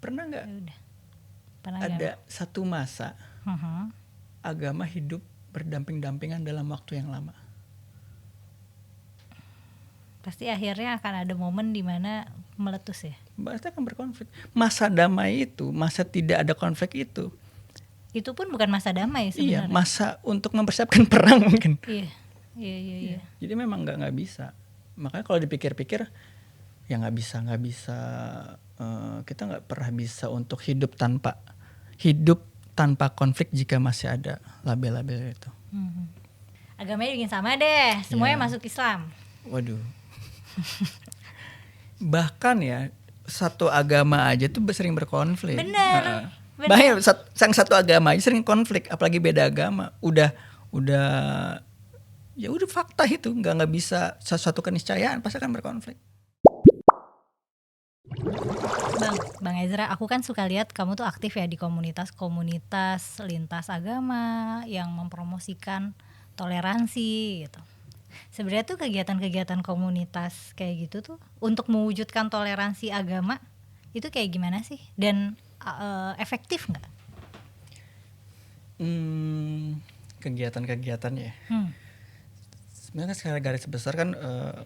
Pernah nggak Ya udah. Pernah ada satu masa agama hidup berdamping-dampingan dalam waktu yang lama? Pasti akhirnya akan ada momen di mana meletus ya. Pasti akan berkonflik. Masa damai itu, masa tidak ada konflik itu. Itu pun bukan masa damai Iya, sebenarnya. masa untuk mempersiapkan perang mungkin. Iya. Jadi memang nggak bisa. Makanya kalau dipikir-pikir, ya nggak bisa. Kita nggak pernah bisa untuk hidup tanpa konflik jika masih ada label-label itu. Agamanya bikin sama deh, semuanya masuk Islam. Waduh. Bahkan ya satu agama aja tuh sering berkonflik. Bener. Bahaya sang satu agama aja sering konflik, apalagi beda agama. Udah fakta itu, nggak bisa sesuatu keniscayaan, pasti akan berkonflik. Bang Ezra, aku kan suka lihat kamu tuh aktif ya di komunitas lintas agama yang mempromosikan toleransi gitu. Sebenarnya tuh kegiatan-kegiatan komunitas kayak gitu tuh untuk mewujudkan toleransi agama itu kayak gimana sih? Dan efektif nggak? Kegiatan-kegiatannya. Sebenarnya secara garis besar kan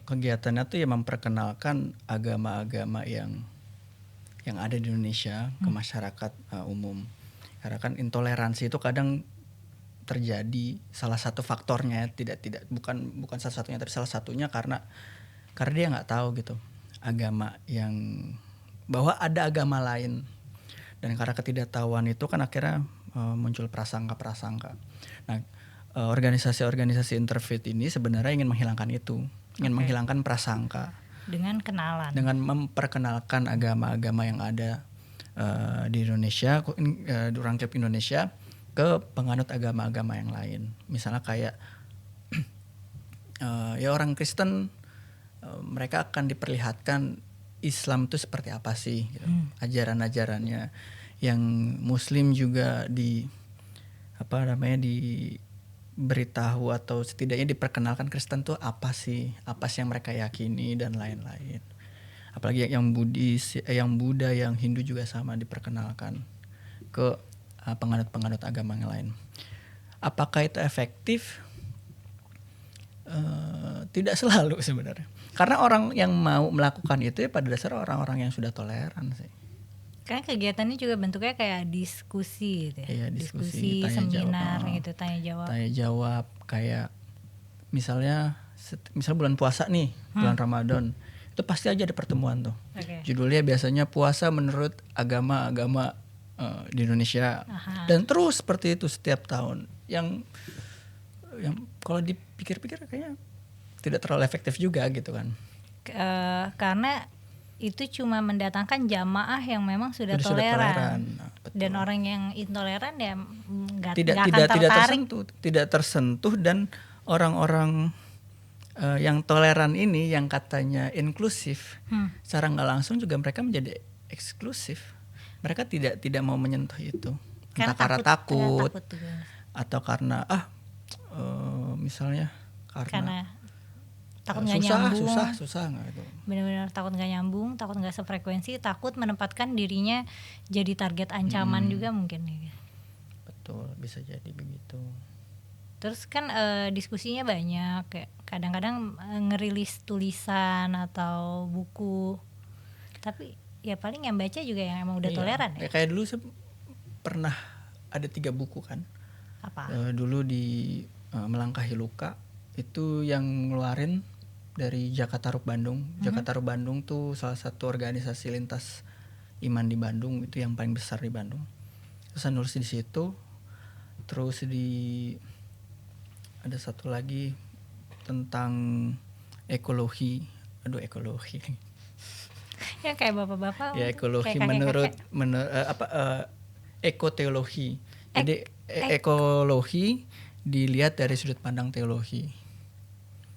kegiatannya tuh ya memperkenalkan agama-agama yang ada di Indonesia ke masyarakat umum. Karena kan intoleransi itu kadang terjadi, salah satu faktornya bukan salah satunya, tapi salah satunya karena dia nggak tahu gitu bahwa ada agama lain, dan karena ketidaktahuan itu kan akhirnya muncul prasangka. Nah, organisasi-organisasi interfaith ini sebenarnya ingin menghilangkan itu, menghilangkan prasangka dengan memperkenalkan agama-agama yang ada di Indonesia, di Rangkep Indonesia, ke penganut agama-agama yang lain. Misalnya kayak ya orang Kristen, mereka akan diperlihatkan Islam itu seperti apa sih gitu. Ajaran-ajarannya. Yang Muslim juga diberitahu atau setidaknya diperkenalkan Kristen tuh apa sih yang mereka yakini dan lain-lain. Apalagi yang Buddhis, yang Buddha, yang Hindu juga sama diperkenalkan ke penganut-penganut agama yang lain. Apakah itu efektif? Tidak selalu sebenarnya. Karena orang yang mau melakukan itu ya pada dasar orang-orang yang sudah toleran sih. Kan kegiatannya juga bentuknya kayak diskusi gitu ya. Iya, diskusi seminar gitu, tanya jawab. Kayak misal bulan puasa nih, bulan Ramadan. Itu pasti aja ada pertemuan tuh. Judulnya biasanya puasa menurut agama-agama di Indonesia. Dan terus seperti itu setiap tahun. Yang kalau dipikir-pikir kayaknya tidak terlalu efektif juga gitu kan. Karena itu cuma mendatangkan jamaah yang memang sudah toleran. Dan orang yang intoleran ya nggak akan tertarik. Tidak tersentuh, dan orang-orang yang toleran ini yang katanya inklusif, secara nggak langsung juga mereka menjadi eksklusif. Mereka tidak mau menyentuh itu, entah karena takut atau karena misalnya karena takut nggak nyambung, susah nggak itu. Benar-benar takut nggak nyambung, takut nggak sefrekuensi, takut menempatkan dirinya jadi target ancaman juga mungkin. Betul, bisa jadi begitu. Terus kan diskusinya banyak, kayak kadang-kadang ngerilis tulisan atau buku, tapi ya paling yang baca juga yang emang udah toleran ya. Kayak dulu saya pernah ada 3 buku kan. Apa? Dulu di Melangkahi Luka itu yang ngeluarin dari Jakarta Bandung. Jakarta Bandung tuh salah satu organisasi lintas iman di Bandung, itu yang paling besar di Bandung. Terus saya nulis di situ. Terus ada satu lagi tentang ekologi. Ya kayak bapak-bapak. Ya ekologi menurut ekoteologi. Jadi ekologi dilihat dari sudut pandang teologi.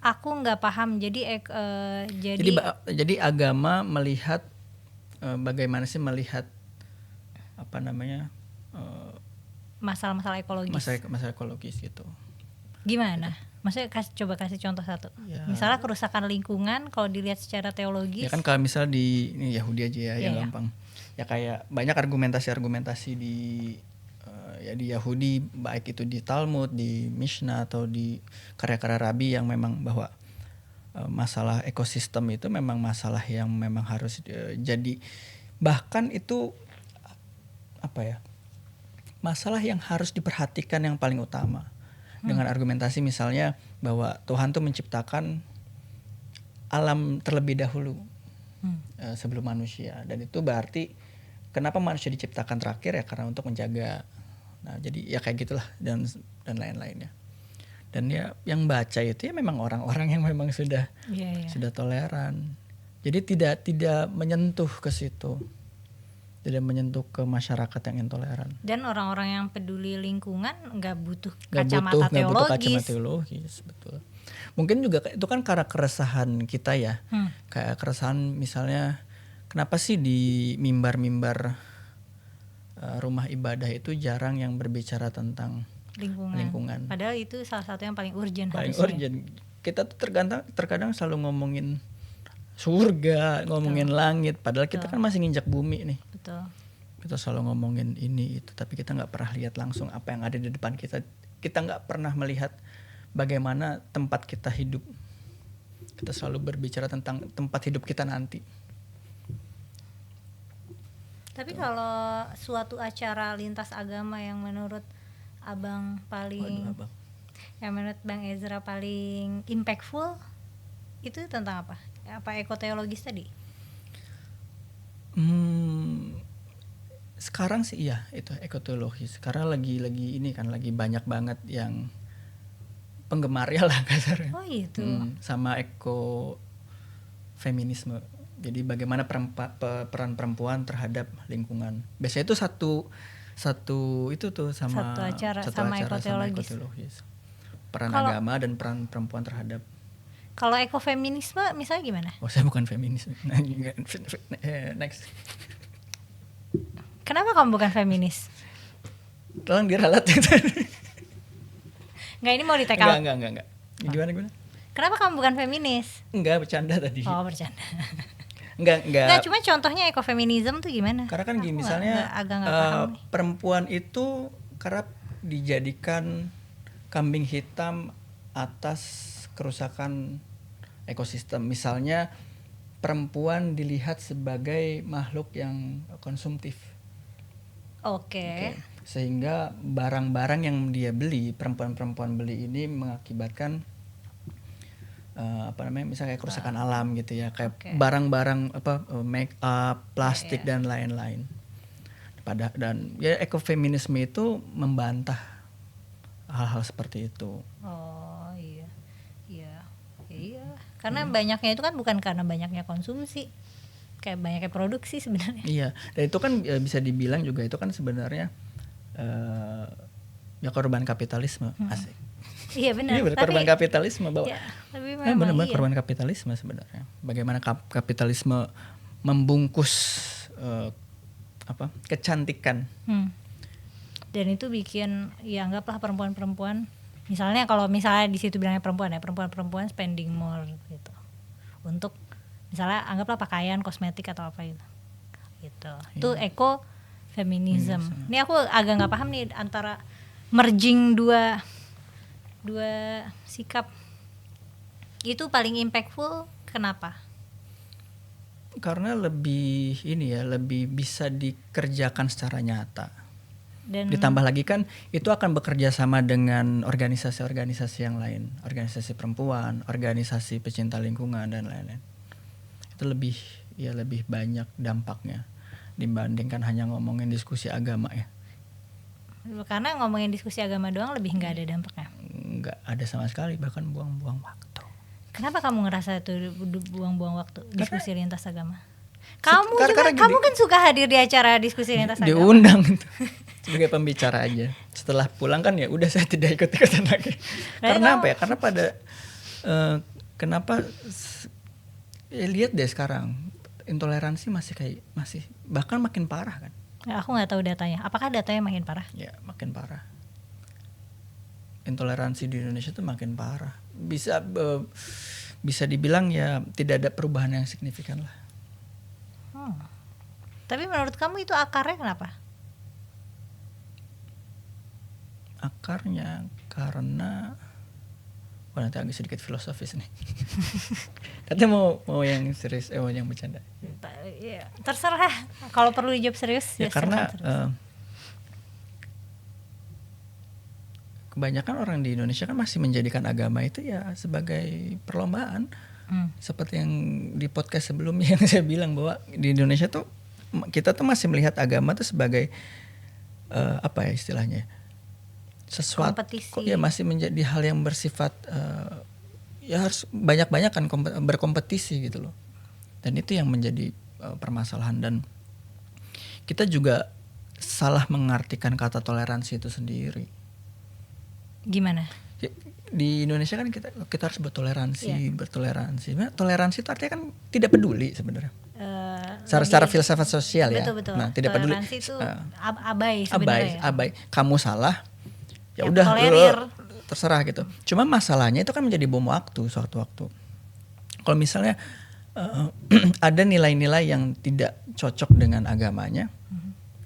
Aku nggak paham. Jadi agama melihat bagaimana sih melihat masalah-masalah ekologis. Masalah ekologis gitu. Gimana? Maksudnya coba kasih contoh satu. Ya. Misalnya kerusakan lingkungan kalau dilihat secara teologis. Ya kan kalau misal di ini Yahudi aja ya, yang gampang. ya kayak banyak argumentasi di ya di Yahudi, baik itu di Talmud, di Mishnah atau di karya-karya Rabi yang memang bahwa masalah ekosistem itu memang masalah yang memang harus jadi, bahkan itu apa ya, masalah yang harus diperhatikan yang paling utama. Dengan argumentasi misalnya bahwa Tuhan tuh menciptakan alam terlebih dahulu sebelum manusia, dan itu berarti kenapa manusia diciptakan terakhir ya karena untuk menjaga. Nah jadi ya kayak gitulah, dan lain-lainnya. Dan ya yang baca itu ya memang orang-orang yang memang sudah toleran. Jadi tidak menyentuh ke situ, tidak menyentuh ke masyarakat yang intoleran. Dan orang-orang yang peduli lingkungan nggak butuh Nggak kacamata butuh teologis. kacamata teologis, betul. Mungkin juga itu kan karena keresahan kita ya, kayak keresahan misalnya kenapa sih di mimbar-mimbar rumah ibadah itu jarang yang berbicara tentang lingkungan. Padahal itu salah satu yang paling urgent. Paling urgent. Kita tuh terkadang selalu ngomongin surga, ngomongin langit, padahal kita kan masih nginjak bumi nih. Betul. Kita selalu ngomongin ini itu, tapi kita nggak pernah lihat langsung apa yang ada di depan kita. Kita nggak pernah melihat bagaimana tempat kita hidup. Kita selalu berbicara tentang tempat hidup kita nanti. Tapi kalau suatu acara lintas agama yang menurut Abang yang menurut Bang Ezra paling impactful itu tentang apa? Apa ekoteologis tadi? Sekarang sih iya itu ekoteologis. Karena lagi ini kan lagi banyak banget yang penggemarnya lah kasarnya. Oh itu. Sama ekofeminisme. Jadi bagaimana peran perempuan terhadap lingkungan. Biasanya itu satu itu tuh sama acara ekoteologis. Peran agama dan peran perempuan terhadap. Kalau ekofeminisme misalnya gimana? Oh, saya bukan feminis. Next. Kenapa kamu bukan feminis? Tolong diralat itu. Enggak, ini mau di take out. Enggak. Gimana? Kenapa kamu bukan feminis? Enggak, bercanda tadi. Oh, bercanda. Enggak. Cuma contohnya ekofeminisme tuh gimana? Karena kan gini, misalnya perempuan itu kerap dijadikan kambing hitam atas kerusakan ekosistem. Misalnya perempuan dilihat sebagai makhluk yang konsumtif. Oke. Sehingga barang-barang yang dia beli, perempuan-perempuan beli ini mengakibatkan misalnya kayak kerusakan alam gitu ya, kayak barang-barang make up, plastik dan lain-lain. Dan ya ekofeminisme itu membantah hal-hal seperti itu. Oh iya. Karena banyaknya itu kan bukan karena banyaknya konsumsi, kayak banyaknya produksi sebenarnya. Iya, dan itu kan bisa dibilang juga itu kan sebenarnya ya korban kapitalisme. Asik. Iya benar. Ini korban kapitalisme bahwa. Ya, benar-benar korban kapitalisme sebenarnya. Bagaimana kapitalisme membungkus kecantikan. Dan itu bikin ya anggaplah perempuan-perempuan, misalnya kalau misalnya di situ bilangnya perempuan spending more gitu untuk misalnya anggaplah pakaian, kosmetik atau apa gitu. Itu ekofeminism. Ini aku agak nggak paham nih antara merging dua sikap itu paling impactful. Kenapa? Karena lebih bisa dikerjakan secara nyata. Dan ditambah lagi kan itu akan bekerja sama dengan organisasi-organisasi yang lain, organisasi perempuan, organisasi pecinta lingkungan dan lain-lain. Itu lebih banyak dampaknya dibandingkan hanya ngomongin diskusi agama ya. Karena ngomongin diskusi agama doang lebih nggak ada dampaknya. Nggak ada sama sekali, bahkan buang-buang waktu. Kenapa kamu ngerasa itu buang-buang waktu diskusi lintas agama? Kamu kan suka hadir di acara diskusi lintas agama. Diundang itu sebagai pembicara aja. Setelah pulang kan ya udah saya tidak ikut-ikutan lagi. Karena apa ya? Karena kenapa lihat deh sekarang intoleransi masih bahkan makin parah kan. Ya, aku nggak tahu datanya. Apakah datanya makin parah? Ya makin parah. Intoleransi di Indonesia tuh makin parah. Bisa dibilang ya tidak ada perubahan yang signifikan lah. Tapi menurut kamu itu akarnya kenapa? Akarnya karena nanti agak sedikit filosofis nih. Katanya mau yang serius, mau yang bercanda. Ya, terserah. Kalau perlu dijawab serius. Ya karena kebanyakan orang di Indonesia kan masih menjadikan agama itu ya sebagai perlombaan. Seperti yang di podcast sebelumnya yang saya bilang bahwa di Indonesia tuh kita tuh masih melihat agama tuh sebagai apa ya istilahnya, sesuatu kompetisi. Ya masih menjadi hal yang bersifat ya harus banyak-banyakan berkompetisi gitu loh. Dan itu yang menjadi permasalahan, dan kita juga salah mengartikan kata toleransi itu sendiri. Gimana? Di Indonesia kan kita harus bertoleransi. Toleransi itu artinya kan tidak peduli sebenarnya. Secara filsafat sosial ya. Betul. Nah, tidak peduli. Toleransi itu abai sebenarnya. Abai. Kamu salah, ya Ya, udah tolerir. terserah gitu. Cuma masalahnya itu kan menjadi bom waktu suatu waktu. Kalau misalnya ada nilai-nilai yang tidak cocok dengan agamanya,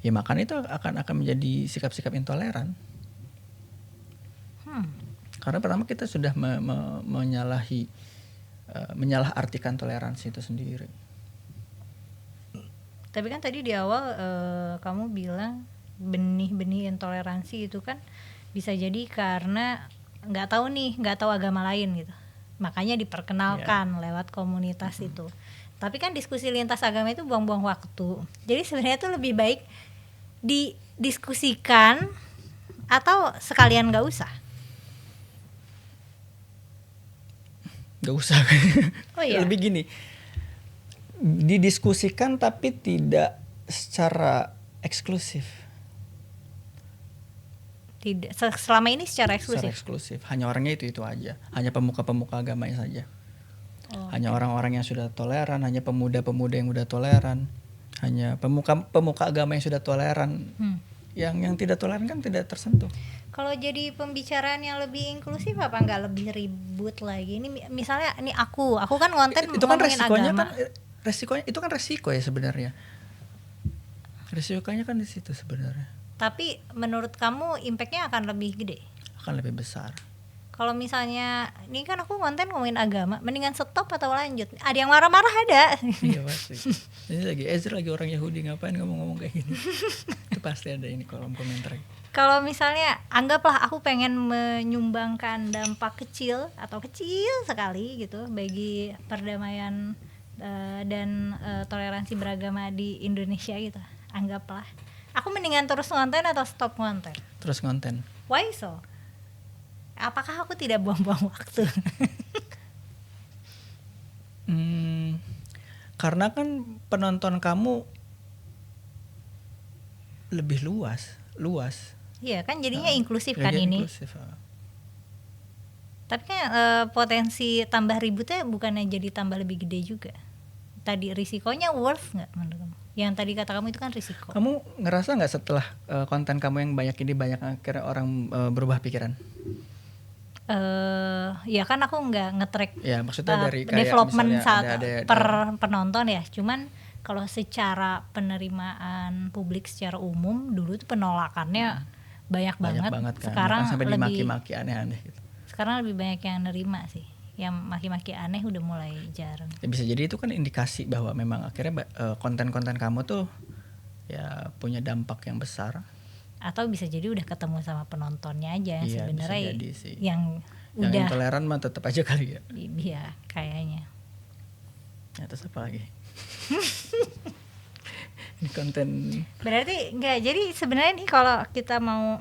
ya makanya itu akan menjadi sikap-sikap intoleran. Karena pertama kita sudah menyalahartikan toleransi itu sendiri. Tapi kan tadi di awal kamu bilang benih-benih intoleransi itu kan bisa jadi karena nggak tahu agama lain gitu. Makanya diperkenalkan lewat komunitas itu. Tapi kan diskusi lintas agama itu buang-buang waktu. Jadi sebenarnya itu lebih baik didiskusikan atau sekalian nggak usah. Gak usah. Oh iya. Lebih gini, didiskusikan tapi tidak secara eksklusif. Tidak, selama ini secara eksklusif. Secara eksklusif, hanya orangnya itu aja, hanya pemuka-pemuka agamanya saja. Hanya orang-orang yang sudah toleran, hanya pemuda-pemuda yang sudah toleran, hanya pemuka agama yang sudah toleran. Yang tidak toleran kan tidak tersentuh. Kalau jadi pembicaraan yang lebih inklusif apa nggak lebih ribut lagi? Ini misalnya ini aku kan konten itu kan ngomongin agama. Resikonya itu kan resiko ya sebenarnya. Resikonya kan di situ sebenarnya. Tapi menurut kamu impactnya akan lebih gede? Akan lebih besar. Kalau misalnya ini kan aku konten ngomongin agama, mendingan stop atau lanjut? Ada yang marah-marah ada. Iya pasti. Ini Ezra lagi orang Yahudi, ngapain ngomong-ngomong kayak gini? Itu pasti ada ini kolom komentar. Kalau misalnya anggaplah aku pengen menyumbangkan dampak kecil atau kecil sekali gitu bagi perdamaian dan toleransi beragama di Indonesia gitu. Anggaplah aku mendingan terus ngonten atau stop ngonten? Terus ngonten. Why so? Apakah aku tidak buang-buang waktu? Karena kan penonton kamu lebih luas. Iya kan jadinya inklusif kan ini. Inklusif. Tapi kan potensi tambah ributnya bukannya jadi tambah lebih gede juga. Tadi risikonya worth nggak menurut kamu? Yang tadi kata kamu itu kan risiko. Kamu ngerasa nggak setelah konten kamu yang banyak ini banyak akhirnya orang berubah pikiran? Ya kan aku nggak nge-track ya, maksudnya dari kayak development saat per penonton ya. Cuman kalau secara penerimaan publik secara umum dulu tuh penolakannya banyak banget kan. Sekarang sampai lebih dimaki-maki aneh-aneh gitu. Sekarang lebih banyak yang nerima sih. Yang maki-maki aneh udah mulai jarang. Ya, bisa jadi itu kan indikasi bahwa memang akhirnya konten-konten kamu tuh ya punya dampak yang besar. Atau bisa jadi udah ketemu sama penontonnya aja sebenarnya yang udah intoleran mah tetap aja kali ya. Iya kayaknya. Ya, terus apa lagi? Ini konten. Berarti enggak, jadi sebenarnya nih kalau kita mau,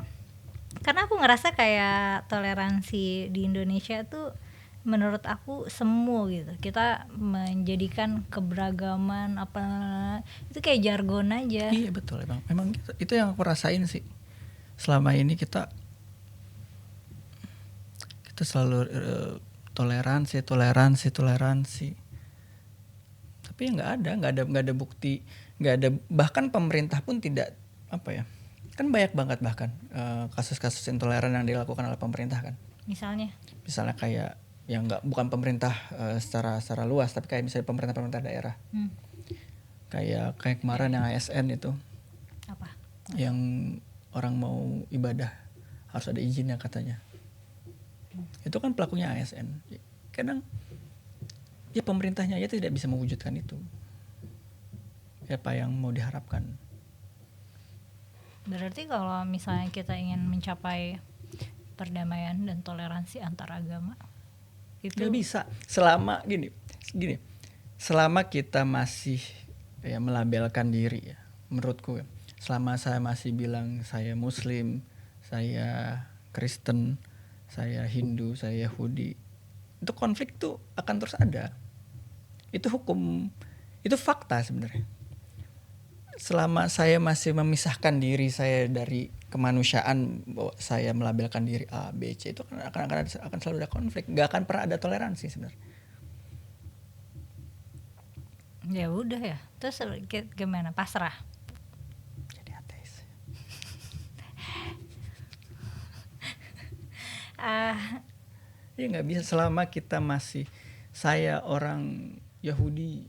karena aku ngerasa kayak toleransi di Indonesia tuh menurut aku semu gitu. Kita menjadikan keberagaman apa itu kayak jargon aja. Iya betul, memang itu yang aku rasain sih. Selama ini kita selalu toleransi. Tapi nggak ada bukti, nggak ada, bahkan pemerintah pun tidak apa ya. Kan banyak banget bahkan kasus-kasus intoleran yang dilakukan oleh pemerintah kan. Misalnya kayak yang bukan pemerintah secara luas, tapi kayak misalnya pemerintah daerah. Kayak kemarin yang ASN itu, Apa? yang orang mau ibadah harus ada izinnya katanya. Itu kan pelakunya ASN. Kadang ya pemerintahnya aja tidak bisa mewujudkan itu. Apa yang mau diharapkan? Berarti kalau misalnya kita ingin mencapai perdamaian dan toleransi antar agama, itu Nggak bisa selama gini. Selama kita masih ya melabelkan diri ya, menurutku ya, selama saya masih bilang saya Muslim, saya Kristen, saya Hindu, saya Yahudi, itu konflik tuh akan terus ada. Itu hukum, itu fakta sebenarnya. Selama saya masih memisahkan diri saya dari kemanusiaan, bahwa saya melabelkan diri A, B, C, itu akan selalu ada konflik. Nggak akan pernah ada toleransi sebenarnya. ya udah ya. Terus gimana? Pasrah. Jadi ateis. Ya nggak bisa selama kita masih, saya orang Yahudi,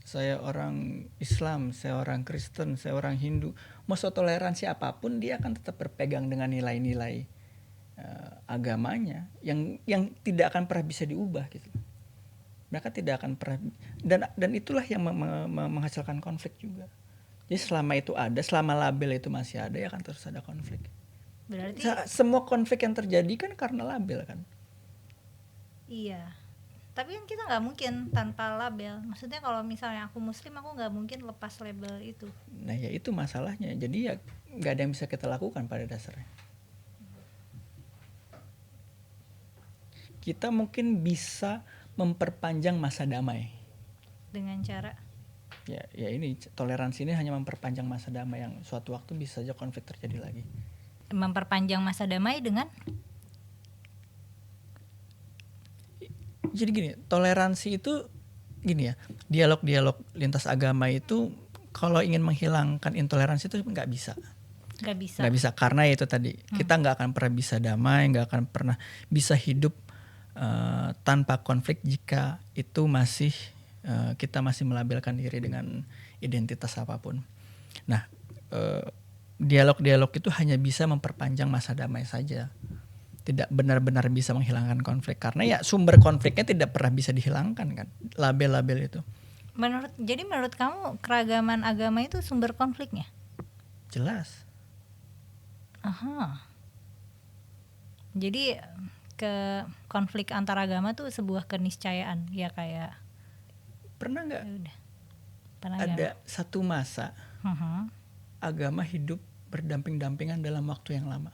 saya orang Islam, saya orang Kristen, saya orang Hindu, mau toleransi apapun dia akan tetap berpegang dengan nilai-nilai agamanya yang tidak akan pernah bisa diubah gitu. Mereka tidak akan pernah, dan itulah yang menghasilkan konflik juga. Jadi selama itu ada, selama label itu masih ada, ya akan terus ada konflik. Berarti Semua konflik yang terjadi kan karena label kan. iya. Tapi kan kita nggak mungkin tanpa label. Maksudnya kalau misalnya aku Muslim, aku nggak mungkin lepas label itu. Nah ya itu masalahnya. Jadi ya nggak ada yang bisa kita lakukan pada dasarnya. Kita mungkin bisa memperpanjang masa damai. Dengan cara Ya ini toleransi ini hanya memperpanjang masa damai yang suatu waktu bisa saja konflik terjadi lagi. memperpanjang masa damai dengan Jadi gini, toleransi itu gini ya, dialog-dialog lintas agama itu kalau ingin menghilangkan intoleransi itu nggak bisa. nggak bisa. Nggak bisa karena itu tadi kita nggak akan pernah bisa damai, nggak akan pernah bisa hidup tanpa konflik jika itu masih kita masih melabelkan diri dengan identitas apapun. Nah, dialog-dialog itu hanya bisa memperpanjang masa damai saja, tidak benar-benar bisa menghilangkan konflik karena ya sumber konfliknya tidak pernah bisa dihilangkan kan, label-label itu. Jadi menurut kamu keragaman agama itu sumber konfliknya? Jelas. Aha. Jadi ke konflik antar agama tuh sebuah keniscayaan ya, kayak Pernah nggak ya udah. Pernah ada satu masa nggak? agama hidup berdamping-dampingan dalam waktu yang lama?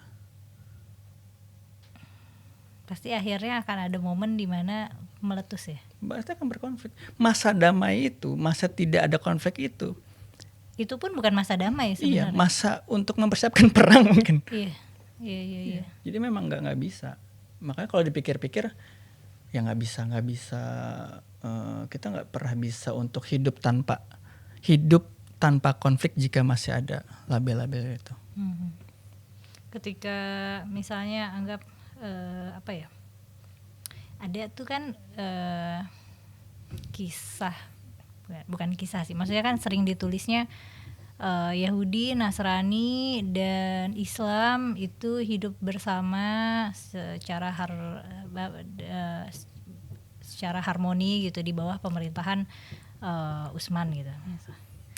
Pasti akhirnya akan ada momen di mana meletus ya. Pasti akan berkonflik. Masa damai itu, masa tidak ada konflik itu, Itu pun bukan masa damai iya, sebenarnya. masa untuk mempersiapkan perang mungkin. Iya. Jadi memang nggak bisa. Makanya kalau dipikir-pikir ya nggak bisa kita nggak pernah bisa untuk hidup tanpa konflik jika masih ada label-label itu. Ketika misalnya anggap apa ya, ada tuh kan kisah, bukan kisah sih, maksudnya kan sering ditulisnya Yahudi, Nasrani, dan Islam itu hidup bersama secara harmoni gitu di bawah pemerintahan Utsman gitu.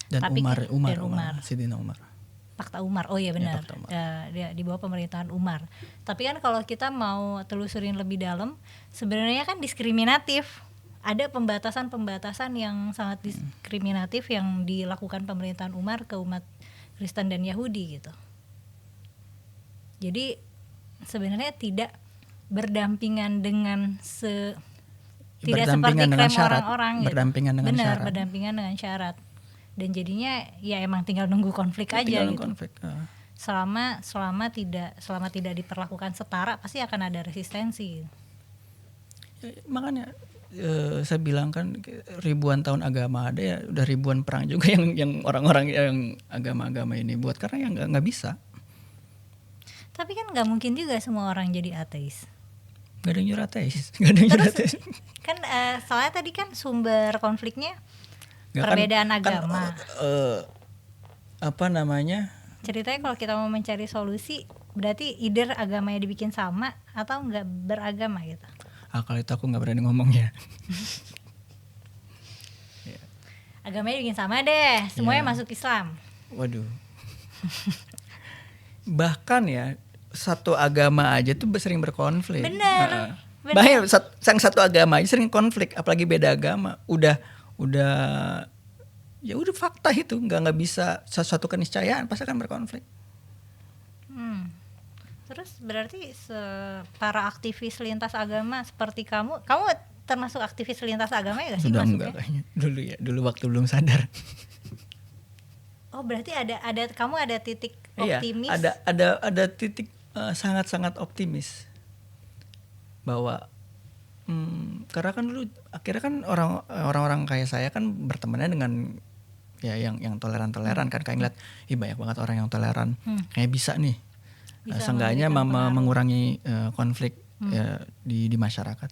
Dan Tapi Umar, Sidina Umar. Fakta Umar, oh iya benar, Fakta Umar. dia di bawah pemerintahan Umar. Tapi kan kalau kita mau telusurin lebih dalam, sebenarnya kan diskriminatif. Ada pembatasan-pembatasan yang sangat diskriminatif yang dilakukan pemerintahan Umar ke umat Kristen dan Yahudi gitu. Jadi sebenarnya tidak berdampingan dengan tidak seperti klaim orang-orang gitu. Berdampingan dengan Benar, syarat. berdampingan dengan syarat. Dan jadinya ya emang tinggal nunggu konflik aja Tinggal gitu. konflik. Selama tidak diperlakukan setara, pasti akan ada resistensi. Ya, makanya saya bilang kan ribuan tahun agama ada, ya udah ribuan perang juga yang orang-orang yang agama-agama ini buat, karena yang nggak bisa. Tapi kan nggak mungkin juga semua orang jadi ateis. Nggak ada yang nyuruh ateis. Kan soalnya tadi kan sumber konfliknya Nggak Perbedaan kan agama. apa namanya? Ceritanya kalau kita mau mencari solusi, berarti either agamanya dibikin sama atau nggak beragama gitu. Kalau itu aku nggak berani ngomong ya. Agamanya dibikin sama deh, semuanya Ya. masuk Islam. Waduh. Bahkan ya satu agama aja tuh sering berkonflik. Bener. Bahkan sang satu agama aja sering konflik, apalagi beda agama. Udah ya udah fakta itu, nggak bisa sesuatu keniscayaan pasti akan berkonflik. Terus berarti para aktivis lintas agama seperti kamu termasuk aktivis lintas agama ya gak sih Sudah masuknya? enggak kayaknya. Dulu waktu belum sadar. Oh berarti kamu ada titik optimis. Iya, ada titik sangat-sangat optimis bahwa karena kan dulu akhirnya kan orang-orang kayak saya kan bertemannya dengan ya yang toleran kan, kayak ngeliat banyak banget orang yang toleran, kayak bisa nih seenggaknya mengurangi konflik di masyarakat.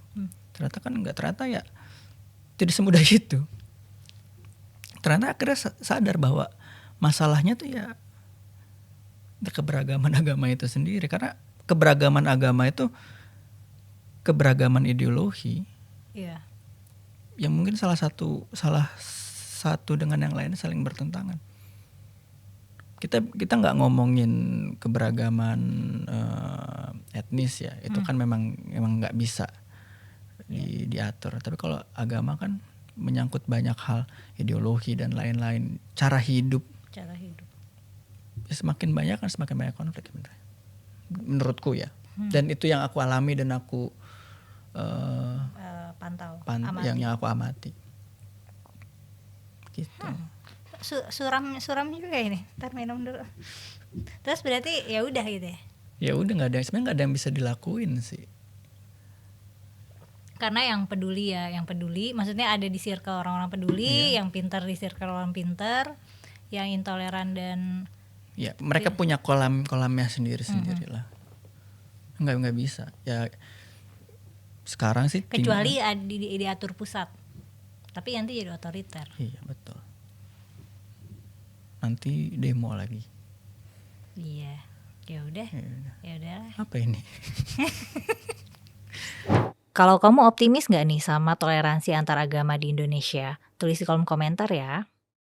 Ternyata ya tidak semudah itu. Ternyata akhirnya sadar bahwa masalahnya tuh ya keberagaman agama itu sendiri, karena keberagaman agama itu keberagaman ideologi. Iya. Yang mungkin salah satu dengan yang lain saling bertentangan. Kita nggak ngomongin keberagaman etnis ya, itu kan memang nggak bisa diatur. Tapi kalau agama kan menyangkut banyak hal, ideologi dan lain-lain, cara hidup. Ya, semakin banyak konflik menurutku ya. Dan itu yang aku alami dan aku yang aku amati. Gitu. Suram juga ini. Ntar minum dulu. Terus berarti ya udah gitu ya. Ya udah sebenarnya nggak ada yang bisa dilakuin sih. Karena yang peduli maksudnya ada di circle orang-orang peduli, yang pintar di circle orang pintar, yang intoleran dan ya mereka punya kolamnya sendiri lah. Nggak bisa. Ya sekarang sih kecuali diatur pusat. Tapi nanti jadi otoriter. Iya, betul. Nanti demo lagi. Iya. Ya udah. Apa ini? Kalau kamu optimis nggak nih sama toleransi antar agama di Indonesia? Tulis di kolom komentar ya.